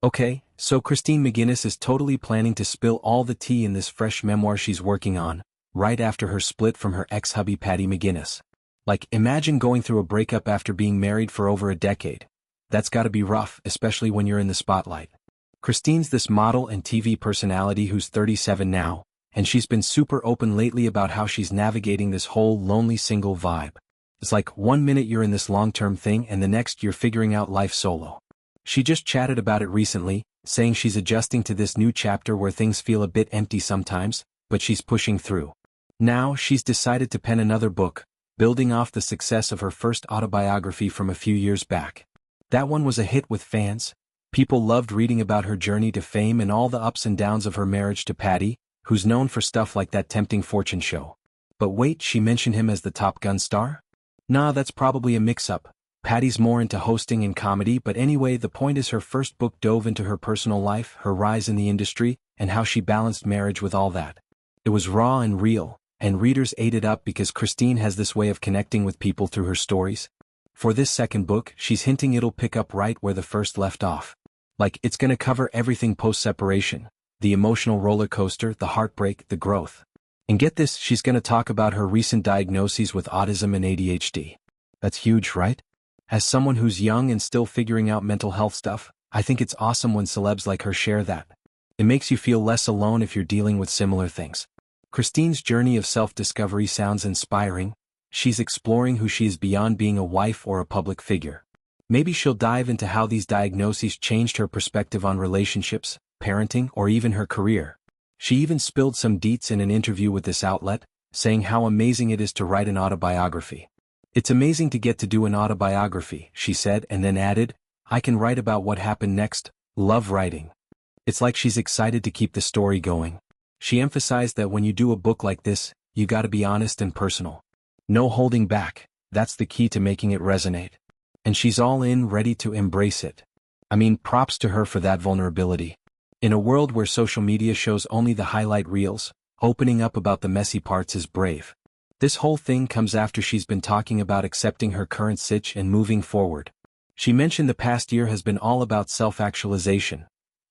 Okay, so Christine McGuinness is totally planning to spill all the tea in this fresh memoir she's working on, right after her split from her ex-hubby Paddy McGuinness. Like, imagine going through a breakup after being married for over a decade. That's gotta be rough, especially when you're in the spotlight. Christine's this model and TV personality who's 37 now, and she's been super open lately about how she's navigating this whole lonely single vibe. It's like one minute you're in this long-term thing and the next you're figuring out life solo. She just chatted about it recently, saying she's adjusting to this new chapter where things feel a bit empty sometimes, but she's pushing through. Now, she's decided to pen another book, building off the success of her first autobiography from a few years back. That one was a hit with fans. People loved reading about her journey to fame and all the ups and downs of her marriage to Paddy, who's known for stuff like that tempting fortune show. But wait, she mentioned him as the Top Gun star? Nah, that's probably a mix-up. Paddy's more into hosting and comedy, but anyway, the point is her first book dove into her personal life, her rise in the industry, and how she balanced marriage with all that. It was raw and real, and readers ate it up because Christine has this way of connecting with people through her stories. For this second book, she's hinting it'll pick up right where the first left off. Like, it's gonna cover everything post-separation, the emotional roller coaster, the heartbreak, the growth. And get this, she's gonna talk about her recent diagnoses with autism and ADHD. That's huge, right? As someone who's young and still figuring out mental health stuff, I think it's awesome when celebs like her share that. It makes you feel less alone if you're dealing with similar things. Christine's journey of self-discovery sounds inspiring. She's exploring who she is beyond being a wife or a public figure. Maybe she'll dive into how these diagnoses changed her perspective on relationships, parenting, or even her career. She even spilled some deets in an interview with this outlet, saying how amazing it is to write an autobiography. It's amazing to get to do an autobiography, she said, and then added, I can write about what happened next, love writing. It's like she's excited to keep the story going. She emphasized that when you do a book like this, you gotta be honest and personal. No holding back, that's the key to making it resonate. And she's all in, ready to embrace it. I mean, props to her for that vulnerability. In a world where social media shows only the highlight reels, opening up about the messy parts is brave. This whole thing comes after she's been talking about accepting her current sitch and moving forward. She mentioned the past year has been all about self-actualization,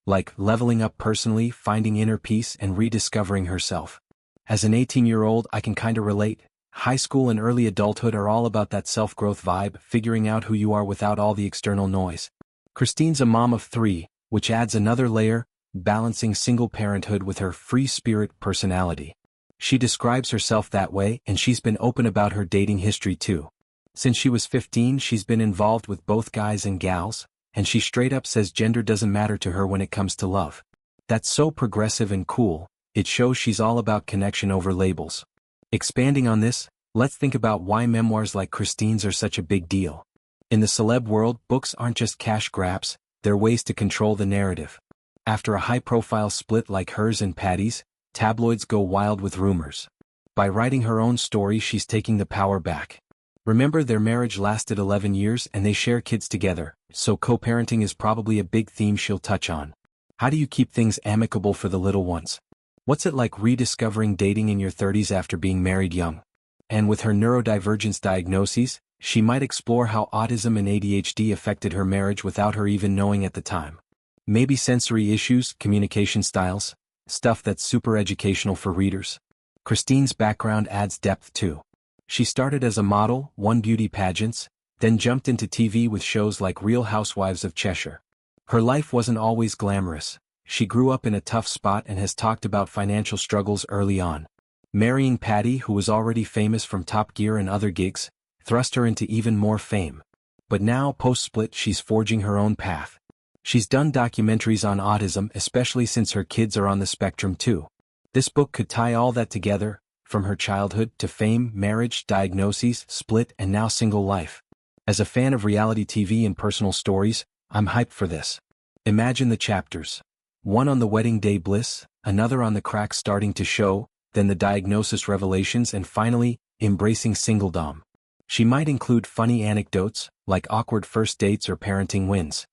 like leveling up personally, finding inner peace, and rediscovering herself. As an 18-year-old, I can kinda relate. High school and early adulthood are all about that self-growth vibe, figuring out who you are without all the external noise. Christine's a mom of 3, which adds another layer, balancing single parenthood with her free-spirit personality. She describes herself that way, and she's been open about her dating history too. Since she was 15, she's been involved with both guys and gals, and she straight up says gender doesn't matter to her when it comes to love. That's so progressive and cool. It shows she's all about connection over labels. Expanding on this, let's think about why memoirs like Christine's are such a big deal. In the celeb world, books aren't just cash grabs, they're ways to control the narrative. After a high-profile split like hers and Paddy's, tabloids go wild with rumors. By writing her own story, she's taking the power back. Remember, their marriage lasted 11 years and they share kids together, so co-parenting is probably a big theme she'll touch on. How do you keep things amicable for the little ones? What's it like rediscovering dating in your 30s after being married young? And with her neurodivergence diagnoses, she might explore how autism and ADHD affected her marriage without her even knowing at the time. Maybe sensory issues, communication styles, stuff that's super educational for readers. Christine's background adds depth too. She started as a model, won beauty pageants, then jumped into TV with shows like Real Housewives of Cheshire. Her life wasn't always glamorous. She grew up in a tough spot and has talked about financial struggles early on. Marrying Paddy, who was already famous from Top Gear and other gigs, thrust her into even more fame. But now, post-split, she's forging her own path. She's done documentaries on autism, especially since her kids are on the spectrum too. This book could tie all that together, from her childhood to fame, marriage, diagnoses, split, and now single life. As a fan of reality TV and personal stories, I'm hyped for this. Imagine the chapters. One on the wedding day bliss, another on the cracks starting to show, then the diagnosis revelations, and finally, embracing singledom. She might include funny anecdotes, like awkward first dates or parenting wins.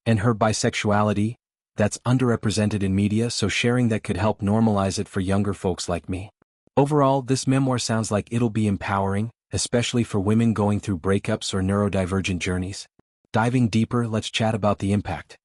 And her bisexuality, that's underrepresented in media, so sharing that could help normalize it for younger folks like me. Overall, this memoir sounds like it'll be empowering, especially for women going through breakups or neurodivergent journeys. Diving deeper, let's chat about the impact.